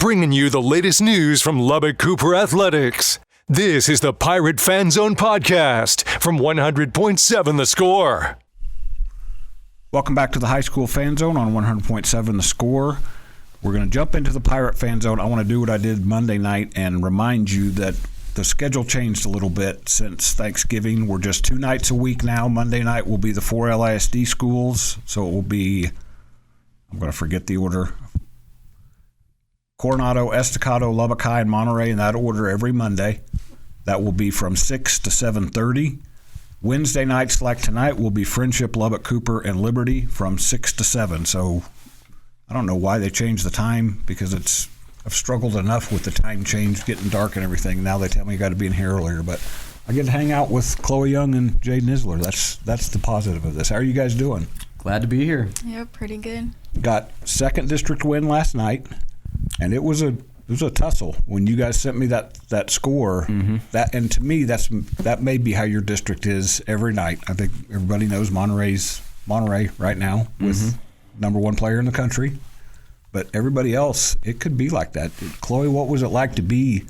bringing you the latest news from Lubbock Cooper Athletics. This is the Pirate Fan Zone podcast from 100.7 The Score. Welcome back to the High School Fan Zone on 100.7 The Score. We're going to jump into the Pirate Fan Zone. I want to do what I did Monday night and remind you that the schedule changed a little bit since Thanksgiving. We're just 2 nights a week now. Monday night will be the 4 LISD schools, so it will be, I'm going to forget the order, Coronado, Estacado, Lubbock High, and Monterey in that order every Monday. That will be from 6 to 7:30. Wednesday nights, like tonight, will be Friendship, Lubbock Cooper, and Liberty from 6 to 7. So I don't know why they changed the time, because I've struggled enough with the time change, getting dark and everything. Now they tell me I got to be in here earlier, but I get to hang out with Chloe Young and Jaden Isler. That's the positive of this. How are you guys doing? Glad to be here. Yeah, pretty good. Got second district win last night, and it was a tussle. When you guys sent me that score, that, and to me that may be how your district is every night. I think everybody knows Monterey right now with number 1 player in the country. But everybody else, it could be like that. Chloe, what was it like to be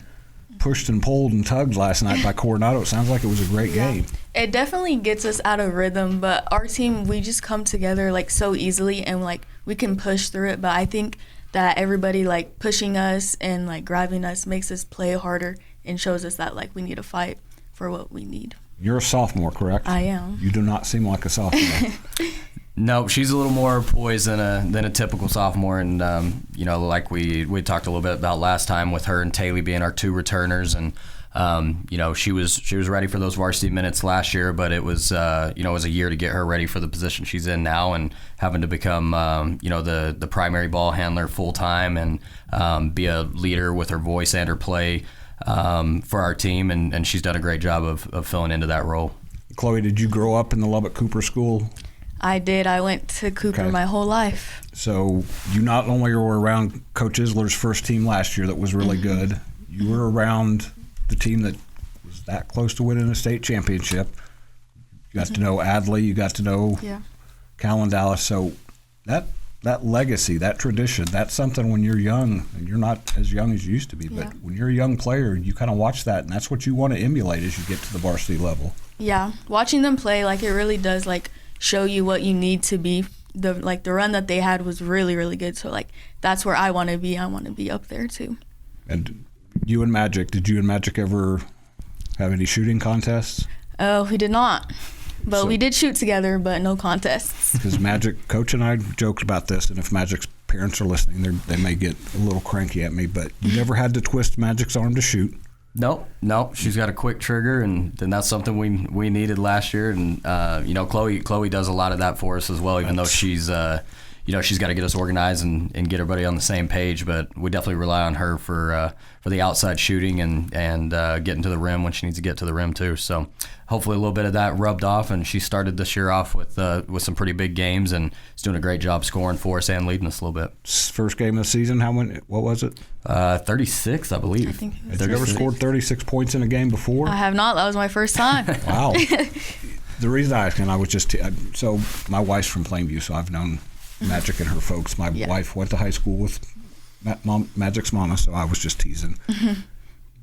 pushed and pulled and tugged last night by Coronado? It sounds like it was a great game. It definitely gets us out of rhythm, but our team, we just come together like so easily, and like we can push through it. But I think that everybody like pushing us and like grabbing us makes us play harder and shows us that like we need to fight for what we need. You're a sophomore, correct? I am. You do not seem like a sophomore. No, she's a little more poised than a typical sophomore, and like we talked a little bit about last time with her and Taylor being our 2 returners, and she was ready for those varsity minutes last year, but it was it was a year to get her ready for the position she's in now, and having to become the primary ball handler full time and be a leader with her voice and her play for our team, and she's done a great job of filling into that role. Chloe, did you grow up in the Lubbock Cooper School? I did. I went to Cooper my whole life. So you not only were around Coach Isler's first team last year that was really good, you were around the team that was that close to winning a state championship. You got to know Adley, you got to know Callan Dallas. So that legacy, that tradition, that's something when you're young, and you're not as young as you used to be, but when you're a young player, you kind of watch that, and that's what you want to emulate as you get to the varsity level. Yeah, watching them play, like it really does like show you what you need to be. The run that they had was really, really good. So like that's where I want to be. I want to be up there too. And you and Magic, did you and Magic ever have any shooting contests? Oh, we did not. But we did shoot together, but no contests. Because Magic, Coach and I joked about this, and if Magic's parents are listening, they may get a little cranky at me, but you never had to twist Magic's arm to shoot. No, she's got a quick trigger, and that's something we needed last year. And Chloe does a lot of that for us as well, even though she's she's got to get us organized and get everybody on the same page. But we definitely rely on her for the outside shooting and getting to the rim when she needs to get to the rim too. So hopefully a little bit of that rubbed off, and she started this year off with some pretty big games, and is doing a great job scoring for us and leading us a little bit. First game of the season, what was it? 36, I believe. I think it was. Have you ever scored 36 points in a game before? I have not. That was my first time. Wow. The reason I asked, and I was just so my wife's from Plainview, so I've known Magic and her folks. My wife went to high school with Magic's mama, so I was just teasing.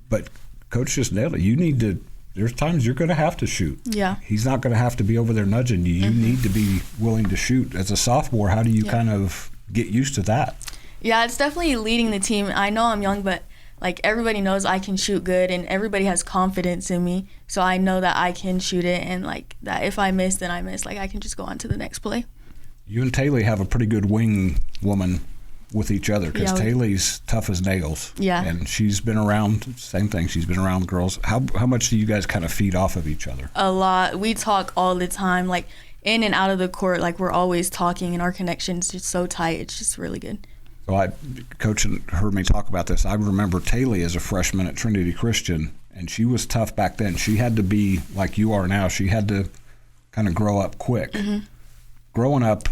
But Coach just nailed it. There's times you're going to have to shoot. Yeah. He's not going to have to be over there nudging you. You need to be willing to shoot. As a sophomore, how do you kind of get used to that? Yeah, it's definitely leading the team. I know I'm young, but like everybody knows I can shoot good, and everybody has confidence in me. So I know that I can shoot it, and like that if I miss, then I miss. Like I can just go on to the next play. You and Taylor have a pretty good wing woman with each other, because Taylor's tough as nails. Yeah. And she's been around, same thing, she's been around girls. How much do you guys kind of feed off of each other? A lot. We talk all the time, like in and out of the court, like we're always talking, and our connection's just so tight. It's just really good. So Coach heard me talk about this. I remember Taylor as a freshman at Trinity Christian, and she was tough back then. She had to be like you are now. She had to kind of grow up quick. Growing up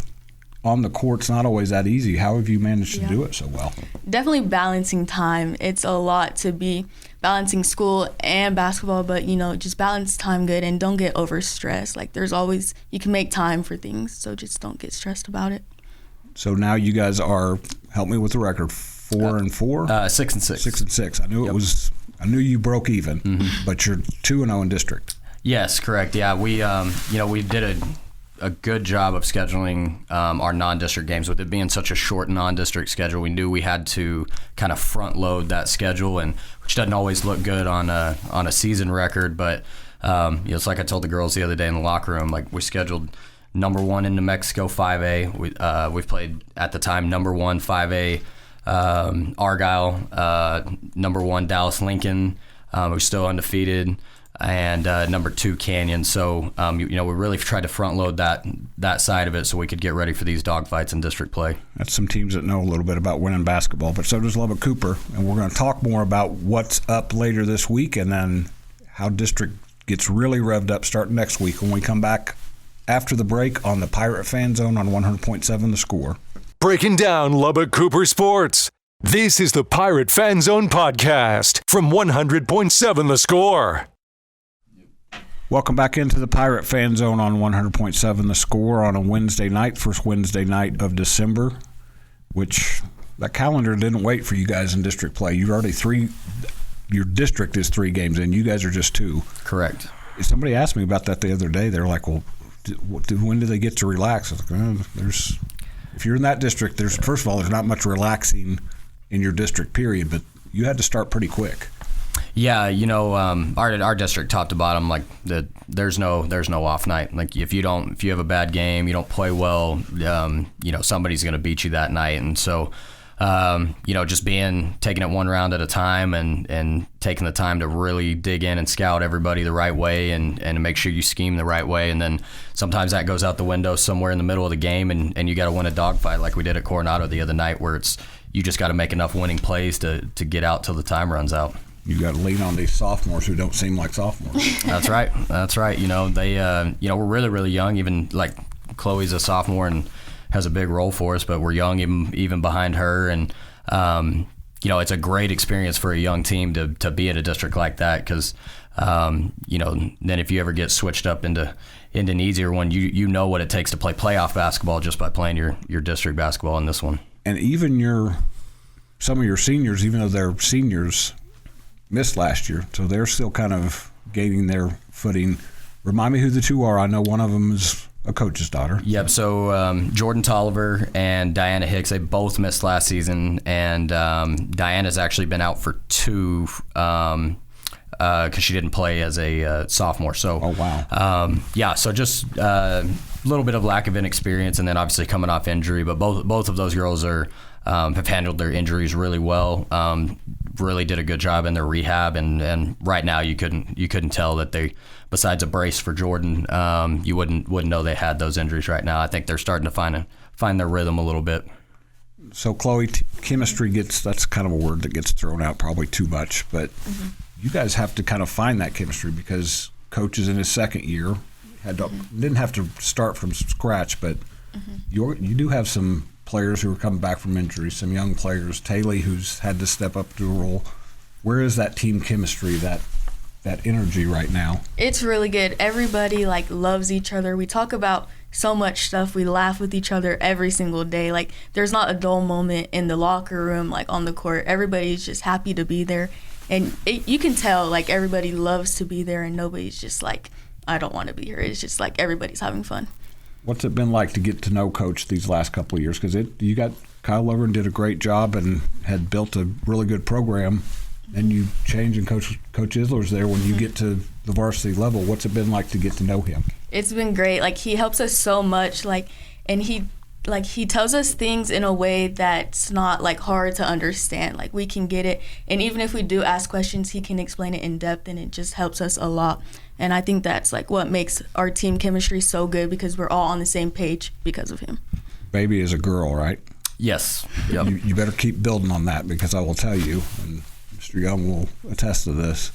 on the court's not always that easy. How have you managed to do it so well? Definitely balancing time. It's a lot to be balancing school and basketball, but just balance time good and don't get overstressed. Like there's always, you can make time for things, so just don't get stressed about it. So now you guys are, help me with the record, 4-4? 6-6. 6-6. I knew it was. I knew you broke even, but you're 2-0 in district. Yes, correct. Yeah, we we did a good job of scheduling our non-district games. With it being such a short non-district schedule, we knew we had to kind of front load that schedule, and which doesn't always look good on a season record. But it's like I told the girls the other day in the locker room. Like, we scheduled number 1 in New Mexico 5A. We've played at the time number 1 5A Argyle, number 1 Dallas Lincoln. We're still undefeated. And number 2 Canyon. So we really tried to front load that side of it so we could get ready for these dogfights in district play. That's some teams that know a little bit about winning basketball, but so does Lubbock Cooper. And we're going to talk more about what's up later this week and then how district gets really revved up starting next week when we come back after the break on the Pirate Fan Zone on 100.7 The Score. Breaking down Lubbock Cooper sports. This is the Pirate Fan Zone podcast from 100.7 The Score. Welcome back into the Pirate Fan Zone on 100.7 The Score on a Wednesday night, first Wednesday night of December, which that calendar didn't wait for you guys in district play. You're already your district is 3 games in. You guys are just 2. Correct. Somebody asked me about that the other day. They're like, well, when do they get to relax? I was like, if you're in that district, first of all, there's not much relaxing in your district period, but you had to start pretty quick. Yeah, our district top to bottom, like there's no off night. Like if you have a bad game, you don't play well, somebody's going to beat you that night. And so, just taking it one round at a time and taking the time to really dig in and scout everybody the right way and make sure you scheme the right way. And then sometimes that goes out the window somewhere in the middle of the game and you got to win a dogfight like we did at Coronado the other night, where you just got to make enough winning plays to get out till the time runs out. You got to lean on these sophomores who don't seem like sophomores. That's right. They, we're really, really young. Even like Chloe's a sophomore and has a big role for us, but we're young even behind her. And, it's a great experience for a young team to be at a district like that because, then if you ever get switched up into an easier one, you know what it takes to play playoff basketball just by playing your district basketball in this one. And even some of your seniors, even though they're seniors, missed last year, so they're still kind of gaining their footing. Remind me who the 2 are. I know one of them is a coach's daughter. Yep, so Jordan Tolliver and Diana Hicks, they both missed last season, and Diana's actually been out for 2 because she didn't play as a sophomore. So, oh, wow. So just a little bit of lack of inexperience, and then obviously coming off injury, but both of those girls have handled their injuries really well. Really did a good job in their rehab, and right now you couldn't tell that they, besides a brace for Jordan, you wouldn't know they had those injuries right now. I think they're starting to find their rhythm a little bit. So Chloe, chemistry that's kind of a word that gets thrown out probably too much, but you guys have to kind of find that chemistry because coach is in his second year, didn't have to start from scratch, but you do have some players who are coming back from injury, some young players, Taylor, who's had to step up to a role. Where is that team chemistry, that energy right now? It's really good. Everybody loves each other. We talk about so much stuff. We laugh with each other every single day. Like, there's not a dull moment in the locker room, on the court. Everybody's just happy to be there. And you can tell, everybody loves to be there and nobody's just I don't want to be here. It's just everybody's having fun. What's it been like to get to know Coach these last couple of years? Because you got Kyle Lovren did a great job and had built a really good program, and you change and Coach Isler's there when you get to the varsity level. What's it been like to get to know him? It's been great. He helps us so much. And he tells us things in a way that's not hard to understand. We can get it, and even if we do ask questions, he can explain it in depth, and it just helps us a lot. And I think that's what makes our team chemistry so good, because we're all on the same page because of him. Baby is a girl, right? Yes. Yep. You better keep building on that, because I will tell you, and Mr. Young will attest to this,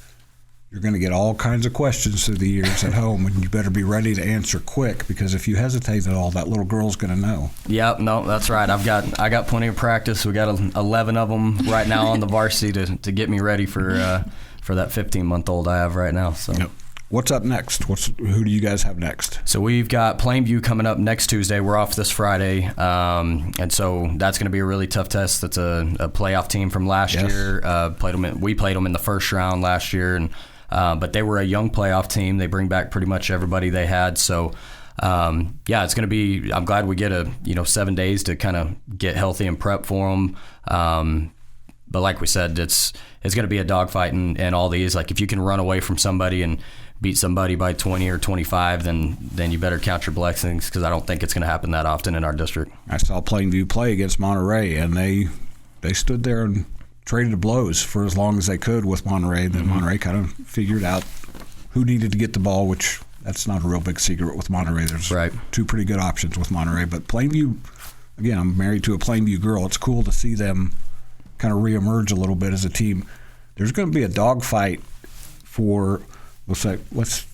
you're going to get all kinds of questions through the years at home, and you better be ready to answer quick, because if you hesitate at all, that little girl's going to know. Yep, no, that's right. I got plenty of practice. We got 11 of them right now on the varsity to get me ready for that 15-month-old I have right now. So. Yep. What's up next? Who do you guys have next? So we've got Plainview coming up next Tuesday. We're off this Friday, and so that's going to be a really tough test. That's a playoff team from last year. We played them in the first round last year, and but they were a young playoff team. They bring back pretty much everybody they had. So it's going to be. I'm glad we get 7 days to kind of get healthy and prep for them. But like we said, it's going to be a dogfight in all these. Like if you can run away from somebody and beat somebody by 20 or 25, then you better count your blessings, because I don't think it's going to happen that often in our district. I saw Plainview play against Monterey, and they stood there and traded the blows for as long as they could with Monterey. Then Monterey kind of figured out who needed to get the ball, which that's not a real big secret with Monterey. There's two pretty good options with Monterey. But Plainview, again, I'm married to a Plainview girl. It's cool to see them kind of reemerge a little bit as a team. There's going to be a dogfight for, let's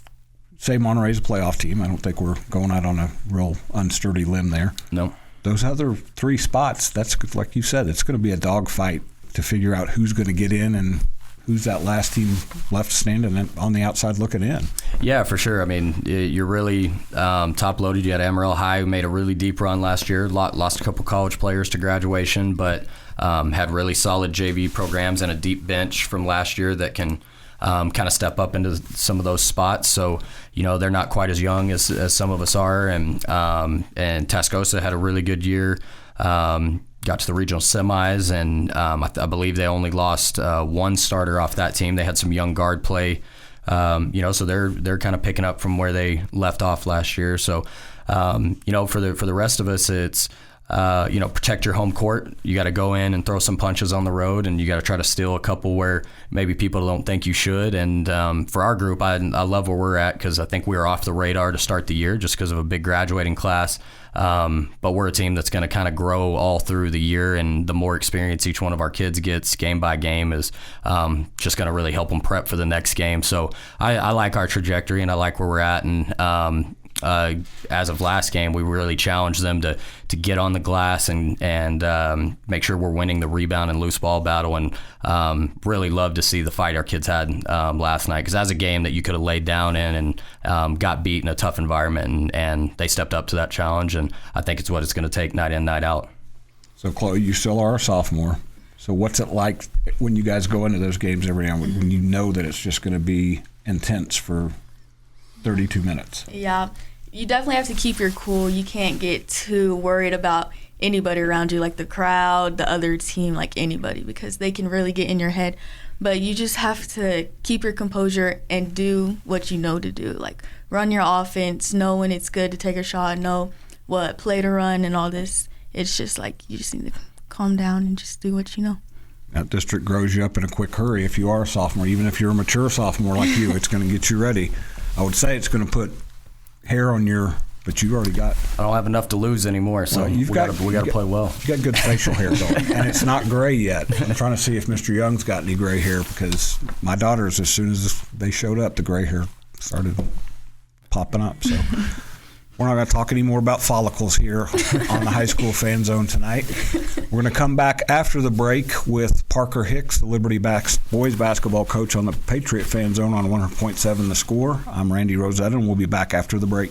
say Monterey's a playoff team. I don't think we're going out on a real unsturdy limb there. No. Those other 3 spots, that's like you said, it's going to be a dogfight to figure out who's going to get in and who's that last team left standing on the outside looking in. Yeah, for sure. I mean, you're really top-loaded. You had Amarillo High, who made a really deep run last year, lost a couple college players to graduation, but had really solid JV programs and a deep bench from last year that can kind of step up into some of those spots. So, they're not quite as young as some of us are. And Tascosa had a really good year. Got to the regional semis, and I believe they only lost one starter off that team. They had some young guard play, so they're kind of picking up from where they left off last year. So, for the rest of us, it's protect your home court. You got to go in and throw some punches on the road, and you got to try to steal a couple where maybe people don't think you should. And for our group, I love where we're at, because I think we were off the radar to start the year just because of a big graduating class. But we're a team that's going to kind of grow all through the year, and the more experience each one of our kids gets game by game is just going to really help them prep for the next game. So I like our trajectory, and I like where we're at. And as of last game, we really challenged them to get on the glass and make sure we're winning the rebound and loose ball battle, and really love to see the fight our kids had last night, because that's a game that you could have laid down in and got beat in a tough environment, and they stepped up to that challenge, and I think it's what it's going to take night in, night out. So, Chloe, you still are a sophomore. So what's it like when you guys go into those games every now and then, when you know that it's just going to be intense for 32 minutes? Yeah, you definitely have to keep your cool. You can't get too worried about anybody around you, like the crowd, the other team, like anybody, because they can really get in your head. But you just have to keep your composure and do what you know to do, like run your offense, know when it's good to take a shot, know what play to run and all this. It's just like you just need to calm down and just do what you know. That district grows you up in a quick hurry if you are a sophomore. Even if you're a mature sophomore like you, it's going to get you ready. I would say it's going to put hair on your, but you already got. I don't have enough to lose anymore, so we got to play well. You got good facial hair going, and it's not gray yet. I'm trying to see if Mr. Young's got any gray hair, because my daughters, as soon as they showed up, the gray hair started popping up. So we're not going to talk any more about follicles here on the High School Fan Zone tonight. We're going to come back after the break with Parker Hicks, the Liberty boys basketball coach on the Patriot Fan Zone on 100.7 The Score. I'm Randy Rosetta, and we'll be back after the break.